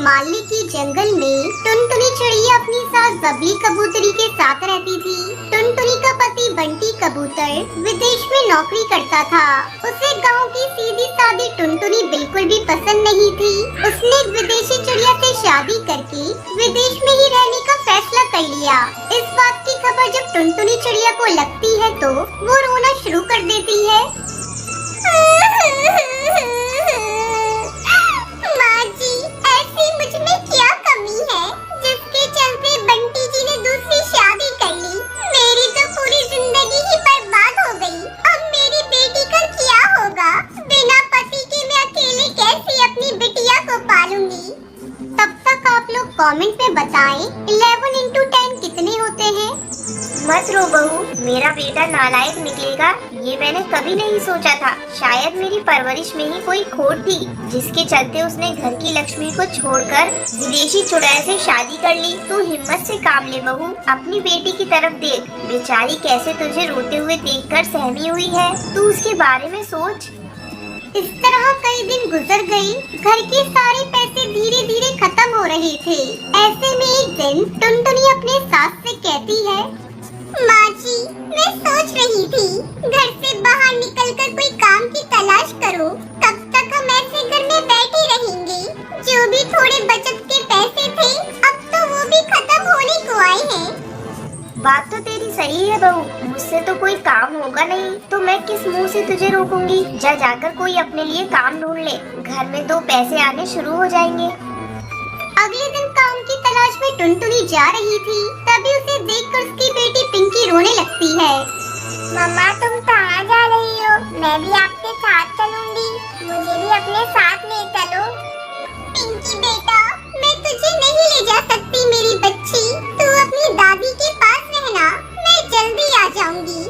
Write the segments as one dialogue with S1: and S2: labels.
S1: हिमालय के जंगल में टुनटुनी चिड़िया अपनी सास बबली कबूतरी के साथ रहती थी। टुनटुनी का पति बंटी कबूतर विदेश में नौकरी करता था। उसे गांव की सीधी सादी टुनटुनी बिल्कुल भी पसंद नहीं थी। उसने एक विदेशी चिड़िया से शादी करके विदेश में ही रहने का फैसला कर लिया। इस बात की खबर जब टुनटुनी चिड़िया को लगती है तो वो रोना शुरू कर देती है। माँ जी, ऐसी मुझ में क्या कमी है जिसके चलते बंटी जी ने दूसरी शादी कर ली। मेरी तो पूरी जिंदगी ही बर्बाद हो गई। अब मेरी बेटी का क्या होगा? बिना पति के मैं अकेले कैसे अपनी बिटिया को पालूंगी? तब तक आप लोग कमेंट में बताएं 11 into 10 कितने होते हैं।
S2: मत रो बहू, मेरा बेटा नालायक निकलेगा ये मैंने कभी नहीं सोचा था। शायद मेरी परवरिश में ही कोई खोट थी जिसके चलते उसने घर की लक्ष्मी को छोड़कर विदेशी चुड़ैल से शादी कर ली। तू हिम्मत से काम ले बहू, अपनी बेटी की तरफ देख। बेचारी कैसे तुझे रोते हुए देखकर सहमी हुई है। तू उसके बारे में सोच।
S1: इस तरह कई दिन गुजर गए। घर के सारे पैसे धीरे धीरे खत्म हो रहे थे। ऐसे में एक दिन टुनटुनी अपने सास से कहती है, माँ जी, मैं सोच रही थी घर से बाहर निकलकर कोई काम की तलाश करो। तब तक हम ऐसे घर में बैठे रहेंगे। जो भी थोड़े बचत के पैसे थे अब तो वो भी खत्म होने को आए हैं।
S2: बात तो तेरी सही है बहू, मुझसे तो कोई काम होगा नहीं तो मैं किस मुंह से तुझे रोकूंगी। जा जाकर कोई अपने लिए काम ढूंढ ले, घर में तो पैसे आने शुरू हो जाएंगे।
S1: अगले दिन काम की तलाश में टुनटुनी जा रही थी। तभी उसे देखकर उसकी बेटी पिंकी रोने लगती है।
S3: मम्मा, तुम कहाँ जा रही हो? मैं भी आपके साथ चलूंगी। मुझे भी अपने साथ ले चलो।
S1: पिंकी बेटा, मैं तुझे नहीं ले जा सकती मेरी बच्ची। तू अपनी दादी के पास रहना, मैं जल्दी आ जाऊंगी।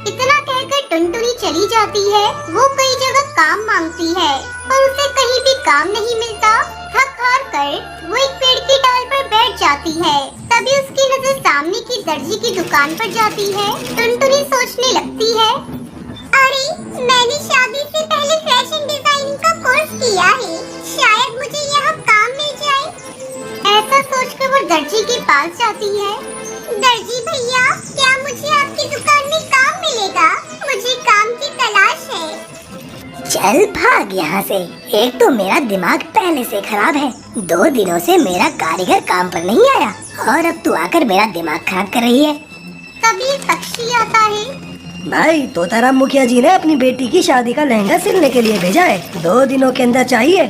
S1: इतना कहकर टुनटुनी चली जाती है। वो कई जगह काम मांगती है पर उसे कहीं भी काम नहीं मिलता। थक हार कर वो एक पेड़ की डाल पर बैठ जाती है। तभी उसकी नजर सामने की दर्जी की दुकान पर जाती है। टुनटुनी सोचने लगती है, अरे मैंने शादी से पहले फैशन डिजाइनिंग का कोर्स किया है, शायद मुझे यहाँ काम मिल जाए। ऐसा सोचकर वो दर्जी के पास जाती है। दर्जी भैया, क्या मुझे आपकी दुकान में काम मिलेगा? मुझे काम की तलाश है।
S4: चल भाग यहाँ से। एक तो मेरा दिमाग पहले से खराब है। 2 दिनों से मेरा कारीगर काम पर नहीं आया और अब तू आकर मेरा दिमाग खराब कर रही है।
S1: तभी एक पक्षी आता है।
S5: भाई, तोताराम मुखिया जी ने अपनी बेटी की शादी का लहंगा सिलने के लिए भेजा है। 2 दिनों के अंदर चाहिए।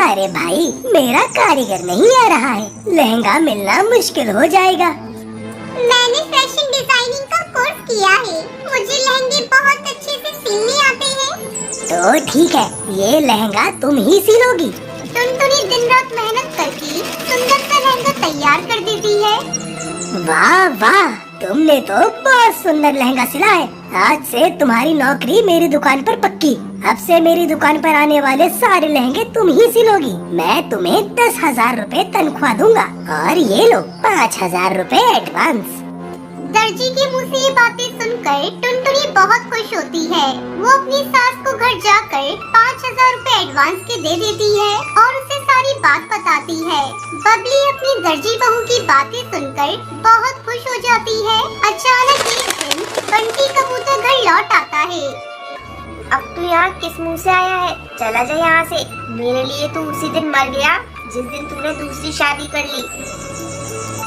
S4: अरे भाई, मेरा कारीगर नहीं आ रहा है, लहंगा मिलना मुश्किल हो जाएगा।
S1: मैंने फैशन डिजाइनिंग का कोर्स किया है, मुझे लहंगे बहुत अच्छे से सिलने आते हैं।
S4: तो ठीक है, ये लहंगा तुम ही सिलोगी।
S1: टुनटुनी दिन रात मेहनत करके सुंदर सा लहंगा तैयार कर देती है।
S4: वाह वाह, तुमने तो बहुत सुंदर लहंगा सिला है। आज से तुम्हारी नौकरी मेरी दुकान पर पक्की। अब से मेरी दुकान पर आने वाले सारे लहंगे तुम ही सिलोगी। मैं तुम्हें 10,000 रुपए तनख्वाह दूंगा और ये लो 5,000 रुपए एडवांस।
S1: दर्जी के मुंह से ये बातें सुनकर टुनटुनी बहुत खुश होती है। वो अपनी सास को घर जाकर 5,000 रुपए एडवांस के दे देती है और उसे सारी बात बताती है। बबली अपनी दर्जी बहू की बातें सुनकर बहुत खुश हो जाती है। अचानक एक दिन बंटी कबूतर घर लौट आता है।
S2: अब तू यहाँ किस मुंह से आया है? चला जा यहाँ से। मेरे लिए तू उसी दिन मर गया जिस दिन तूने दूसरी शादी कर ली।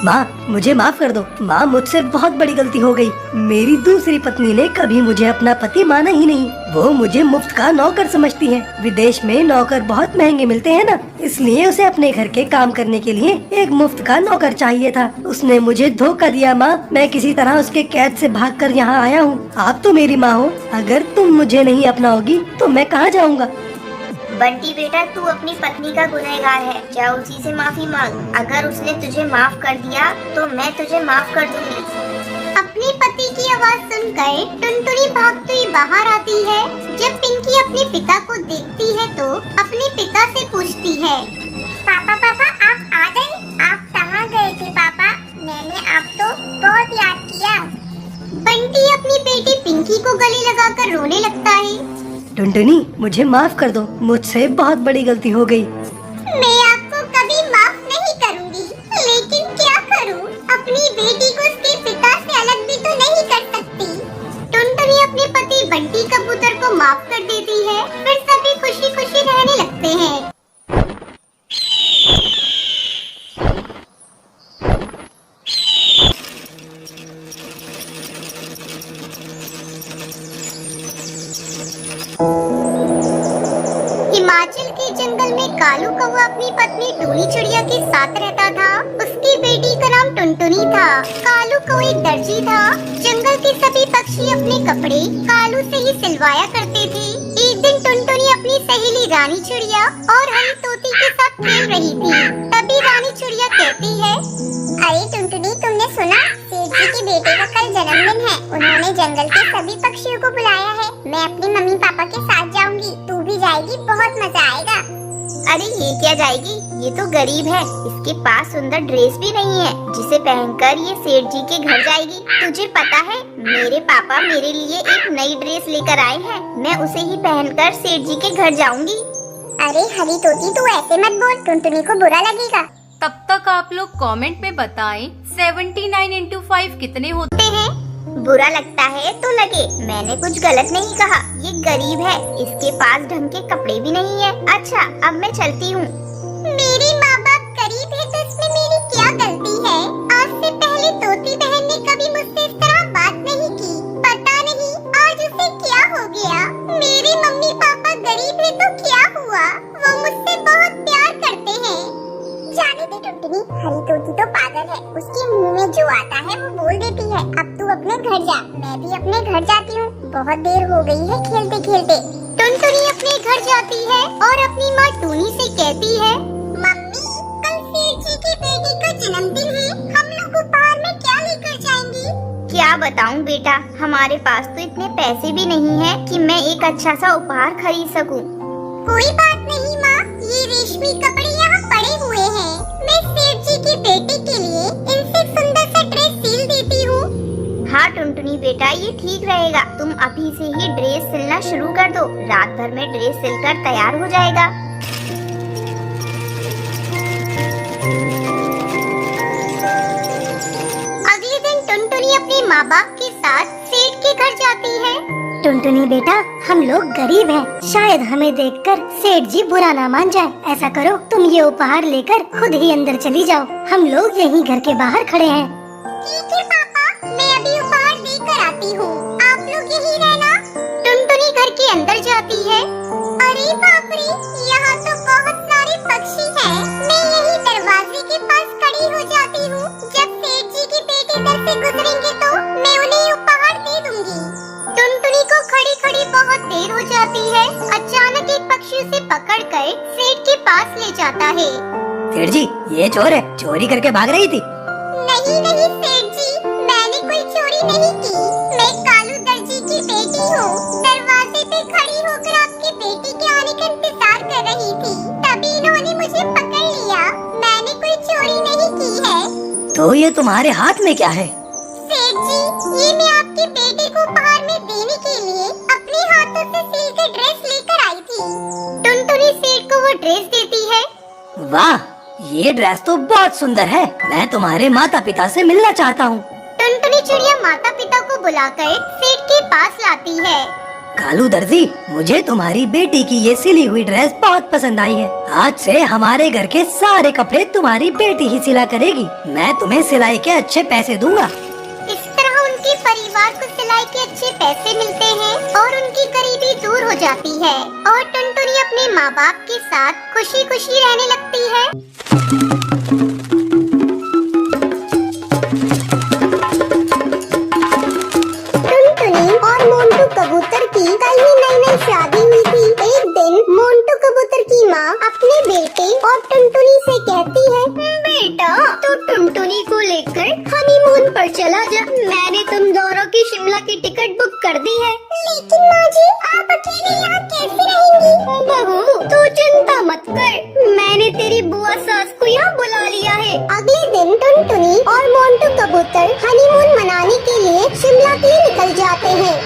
S5: माँ, मुझे माफ कर दो। माँ, मुझसे बहुत बड़ी गलती हो गई। मेरी दूसरी पत्नी ने कभी मुझे अपना पति माना ही नहीं। वो मुझे मुफ्त का नौकर समझती है। विदेश में नौकर बहुत महंगे मिलते हैं ना, इसलिए उसे अपने घर के काम करने के लिए एक मुफ्त का नौकर चाहिए था। उसने मुझे धोखा दिया माँ। मैं किसी तरह उसके कैद से भागकर यहाँ आया हूँ। आप तो मेरी माँ हो, अगर तुम मुझे नहीं अपनाओगी तो मैं कहाँ जाऊँगा?
S2: बंटी बेटा, तू अपनी पत्नी का गुनहगार है। जा उसी से माफी मांग। अगर उसने तुझे माफ कर दिया तो मैं तुझे माफ कर दूंगी।
S1: अपने पति की आवाज सुनकर टुनटुनी भागती हुई बाहर आती है। जब पिंकी अपने पिता को देखती है तो अपने पिता से पूछती है,
S3: पापा पापा, आप आ गए? आप कहाँ गए थे पापा? मैंने आपको बहुत याद किया।
S1: बंटी अपनी बेटी पिंकी को गले लगाकर रोने लगता है।
S5: टुनटुनी, मुझे माफ कर दो। मुझसे बहुत बड़ी गलती हो गई।
S1: मैं आपको कभी बेटी को उसके पिता से अलग भी तो नहीं कर सकती।
S2: टुनटुनी अपने पति बंटी कबूतर को माफ कर देती है। फिर सभी खुशी खुशी रहने लगते हैं। हिमाचल के जंगल में कालू कौवा अपनी पत्नी टूनी चिड़िया के साथ रहता था। उसकी बेटी का नाम टुनटुनी था। कालू कौवा एक दर्जी था। जंगल के सभी पक्षी अपने कपड़े कालू से ही सिलवाया करते थे। एक दिन टुनटुनी अपनी सहेली रानी चिड़िया और हरी तोती के साथ खेल रही थी। तभी रानी चिड़िया कहती है,
S3: अरे टुनटुनी, तुमने सुना? सेठ जी के बेटे का कल जन्मदिन है। उन्होंने जंगल के सभी पक्षियों को बुलाया है। मैं अपनी मम्मी पापा के साथ जाऊंगी, तू भी जाएगी, बहुत मजा आएगा।
S2: अरे ये क्या जाएगी, ये तो गरीब है। इसके पास सुंदर ड्रेस भी नहीं है जिसे पहनकर ये सेठ जी के घर जाएगी। तुझे पता है मेरे पापा मेरे लिए एक नई ड्रेस लेकर आए हैं। मैं उसे ही पहनकर सेठ जी के घर जाऊंगी।
S3: अरे हरी तोती, तू ऐसे मत बोल, टुनटुनी को बुरा लगेगा।
S6: तब तक आप लोग कमेंट में बताएं 79 into 5 कितने होते हैं।
S2: बुरा लगता है तो लगे, मैंने कुछ गलत नहीं कहा। ये गरीब है, इसके पास ढंग के कपड़े भी नहीं है। अच्छा, अब मैं चलती हूँ।
S1: मेरे माँ बाप गरीब है तो इसमें मेरी क्या गलती है? आज से पहले तोती बहन ने कभी मुझसे इस तरह बात नहीं की। पता नहीं आज उसे क्या हो गया। मेरे मम्मी पापा गरीब है तो क्या हुआ? वो मुझसे बहुत प्यार करते हैं।
S3: जाने दे टुनटुनी, हरी तोती तो पागल है। उसके मुंह में जो आता है वो बोल देती है। अब तू अपने घर जा, मैं भी अपने घर जाती हूँ। बहुत देर हो गई है खेलते खेलते।
S2: टुनटुनी अपने घर जाती है और अपनी माँ टूनी से कहती है,
S1: मम्मी, कल सेठ जी की बेटी का जन्मदिन है। हम लोग उपहार में क्या लेकर जाएंगे?
S2: क्या बताऊँ बेटा, हमारे पास तो इतने पैसे भी नहीं है कि मैं एक अच्छा सा उपहार खरीद सकूँ।
S1: कोई बात नहीं माँ, ये रेशमी कपड़े यहाँ पड़े हुए हैं। मैं सेठ जी की बेटी के लिए इनसे सुंदर सा ड्रेस सिल देती हूँ।
S2: हाँ टुनटुनी बेटा, ये ठीक रहेगा। तुम अभी से ही ड्रेस सिलना शुरू कर दो। रात भर में ड्रेस सिलकर तैयार हो जाएगा।
S1: अगले दिन टुनटुनी अपने माँ बाप के साथ सेठ के घर जाती है।
S4: टुनटुनी बेटा, हम लोग गरीब हैं, शायद हमें देखकर सेठ जी बुरा ना मान जाए। ऐसा करो, तुम ये उपहार लेकर खुद ही अंदर चली जाओ। हम लोग यहीं घर के बाहर खड़े हैं।
S1: ठीक है पापा, मैं अभी उपहार लेकर आती हूँ। आप लोग यहीं रहना।
S2: टुनटुनी घर के अंदर जाती है।
S1: अरे बाप रे, यहाँ तो बहुत सारे पक्षी हैं। मैं यहीं दरवाजे के पास खड़ी हो जाती हूँ। जब सेठ जी की बेटी इधर से गुजरेंगे तो मैं उन्हें उपहार दे दूंगी।
S2: टुनटुनी को खड़ी खड़ी बहुत देर हो जाती है। अचानक एक पक्षी उसे पकड़कर सेठ के पास ले जाता है।
S5: सेठ जी, ये चोर है, चोरी करके भाग रही थी।
S1: नहीं नहीं सेठ जी, मैंने कोई चोरी नहीं की। मैं कालू दर्जी की बेटी हूँ। दरवाजे पे खड़ी होकर आपकी बेटी के आने का इंतजार कर रही थी। तभी इन्होंने मुझे पकड़ लिया। मैंने कोई चोरी नहीं की है।
S5: तो ये तुम्हारे हाथ में क्या है?
S1: सेठ जी, ये मैं आपकी बेटी को उपहार में देने के लिए अपने हाथों से सिल के ड्रेस लेकर आई थी।
S2: टुनटुनी सेठ को वो ड्रेस देती है।
S5: वाह, ये ड्रेस तो बहुत सुंदर है। मैं तुम्हारे माता पिता से मिलना चाहता हूँ।
S2: टुनटुनी चिड़िया माता पिता को बुलाकर सेठ के पास लाती है।
S5: कालू दर्जी, मुझे तुम्हारी बेटी की ये सिली हुई ड्रेस बहुत पसंद आई है। आज से हमारे घर के सारे कपड़े तुम्हारी बेटी ही सिला करेगी। मैं तुम्हें सिलाई के अच्छे पैसे दूंगा।
S2: इस तरह उनके परिवार को सिलाई के अच्छे पैसे मिलते हैं और उनकी गरीबी दूर हो जाती है और टुनटुनी अपने माँ बाप के साथ खुशी खुशी रहने लगती है।
S1: टुनटुनी और मोंटू कबूतर की कल ही नई शादी हुई थी। एक दिन मोंटू कबूतर की माँ अपने बेटे और टुनटुनी से कहती है,
S2: बेटा, तू टुनटुनी को लेकर हनीमून पर चला जा। मैंने तुम दोनों की शिमला की टिकट बुक कर दी है।
S1: लेकिन माँ जी, आप अकेले यहाँ कैसे रहेंगी?
S2: बहू, तू चिंता मत कर, मैंने तेरी बुआ सास को यहाँ बुला लिया है।
S1: अगले दिन टुनटुनी और मोंटू कबूतर हनीमून मनाने के लिए शिमला के लिए निकल जाते हैं।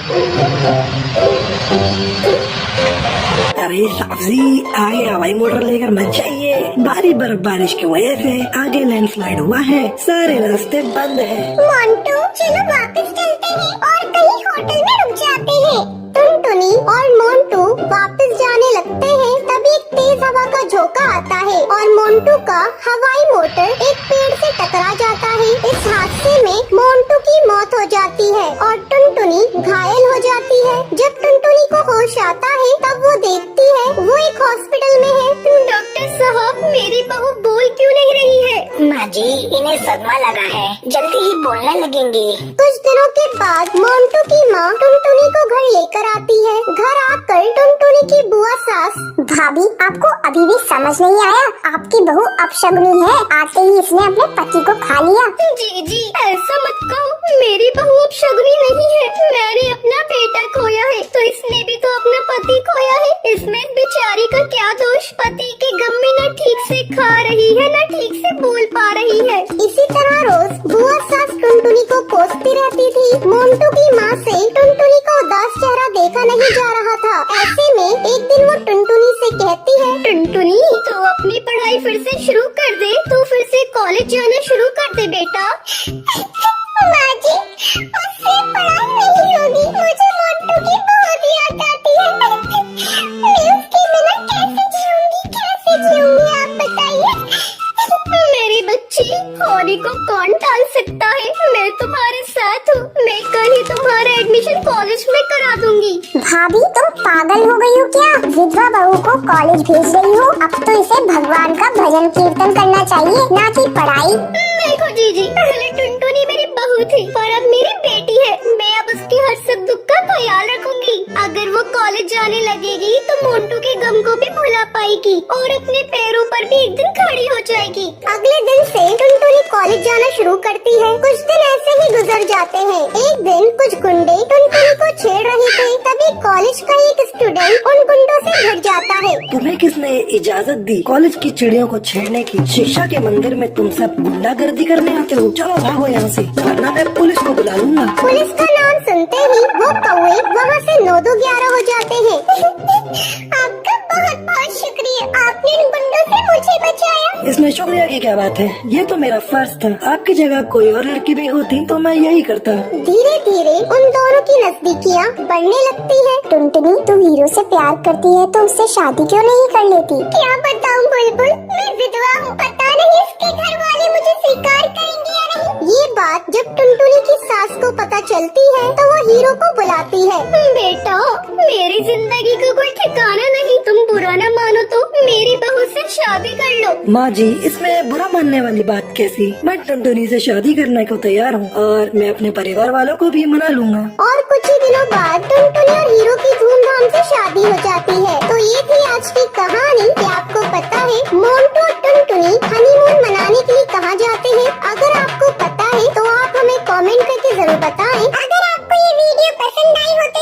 S5: अरे
S7: अरे साफी, आगे हवाई मोटर लेकर मत जाइए। भारी बारिश की वजह से आगे लैंडस्लाइड हुआ है, सारे रास्ते बंद है।
S3: मोंटू चलो वापस चलते हैं और कहीं होटल में रुक जाते हैं। टुनटुनी और मोंटू वापस जाने लगते हैं, तभी एक तेज हवा का झोंका आता है और मोंटू का हवाई मोटर एक पेड़ से टकरा जाता है। इस हादसे में मोंटू की मौत हो जाती है और टुनटुनी घायल हो जाती है। जब टुनटुनी को होश आता है तब वो देखती है वो एक हॉस्पिटल में है।
S2: डॉक्टर साहब, मेरी बहू बोल क्यों नहीं रही है?
S3: माँ जी, इन्हें सदमा लगा है, जल्दी ही बोलने लगेंगी।
S2: कुछ दिनों के बाद मोंटू की माँ टुनटुनी को घर लेकर आती है। घर आकर टुनटुनी की बुआ सास,
S3: भाभी आपको अभी भी समझ नहीं आया? आपकी बहू अपशगुनी है, आते ही इसने अपने पति को खा लिया।
S2: जी ऐसा मत कहो, मेरी बहू अपशगुनी नहीं है। मैंने अपना बेटा खोया है तो इसने भी तो अपना पति खोया है। इसमें बेचारी का क्या दोष? पति के गम में न ठीक से खा रही है न ठीक से बोल पा रही है।
S3: इसी तरह रोज बुआ सास टुनटुनी को कोसती रहती थी। मोंटू की माँ से टुनटुनी का उदास चेहरा देखा नहीं जा रहा था। ऐसे में एक दिन वो टुनटुनी से कहती है,
S2: टुनटुनी, तू अपनी पढ़ाई फिर से शुरू कर दे, तू फिर से कॉलेज जाना शुरू कर दे बेटा।
S3: माँ जी, मुझसे पढ़ाई नहीं होगी, मुझे मोंटू की बहुत याद आती है। मैं उसके बिना कैसे जीऊंगी आप बताइए।
S2: मेरी बच्ची, होली को कौन टाल सकता है? मैं तुम्हारे साथ हूँ। मैं कल ही तुम्हारा एडमिशन कॉलेज में करा दूंगी।
S3: भाभी तुम पागल हो गई हो क्या? विधवा बहू को कॉलेज भेज रही हो? अब तो इसे भगवान का भजन कीर्तन करना चाहिए, ना कि पढ़ाई।
S2: देखो जीजी, पहले टुनटुनी मेरी बहू थी पर अब मेरी बेटी है। मैं अब उसके हर सुख दुख का ख्याल रखूंगी। अगर वो कॉलेज जाने लगेगी तो मोंटू के गम को भी भुला पाएगी और अपने पैरों पर भी एक दिन खड़ी हो जाएगी।
S3: अगले दिन से टुनटुनी कॉलेज जाना शुरू करती है। कुछ दिन ऐसे ही गुजर जाते हैं। एक दिन कुछ गुंडे टुनटुनी को छेड़ रहे थे, तभी कॉलेज का एक स्टूडेंट उन गुंडों से भिड़ जाता है।
S7: तुम्हें किसने इजाजत दी कॉलेज की चिड़ियों को छेड़ने की? शिक्षा के मंदिर में तुम सब गुंडागर्दी करने आते हो? चलो भागो यहाँ से, वरना मैं पुलिस को बुला लूंगा।
S3: पुलिस का नाम सुनते ही वो कौवे वहाँ से 9-2-11 हो जाते हैं। आपका बहुत बहुत शुक्रिया, आपने इन गुंडों से मुझे बचाया।
S7: इसमें शुक्रिया की क्या बात है? ये तो मेरा फर्ज था। आपकी जगह कोई और लड़की भी होती तो मैं यही करता।
S3: धीरे धीरे उन दोनों की नजदीकियाँ बढ़ने लगती है। टुनटुनी, तू हीरो से प्यार करती है तो उससे शादी क्यों नहीं कर लेती? क्या बताऊँ बुलबुल, मैं विधवा हूँ, पता नहीं इसके घर वाले मुझे स्वीकार करेंगे या नहीं। ये बात जब टुनटुनी की सास को पता चलती है तो वो हीरो को बुलाती है।
S2: बेटा, मेरी जिंदगी का कोई ठिकाना नहीं। तुम बुरा न मानो तो मेरी बहू से शादी कर लो।
S7: माँ जी, इसमें बुरा मानने वाली बात कैसी? मैं टुनटुनी से शादी करने को तैयार हूँ और मैं अपने परिवार वालों को भी मना लूंगा।
S3: और कुछ ही दिनों बाद टुनटुनी और हीरो की धूमधाम से शादी हो जाती है। तो ये थी आज की कहानी। क्या आपको पता है मोंटू और टुनटुनी हनीमून मनाने के लिए कहाँ जाते हैं? अगर आपको पता है तो आप हमें कमेंट करके जरूर बताएं। अगर आपको ये वीडियो पसंद आई हो तो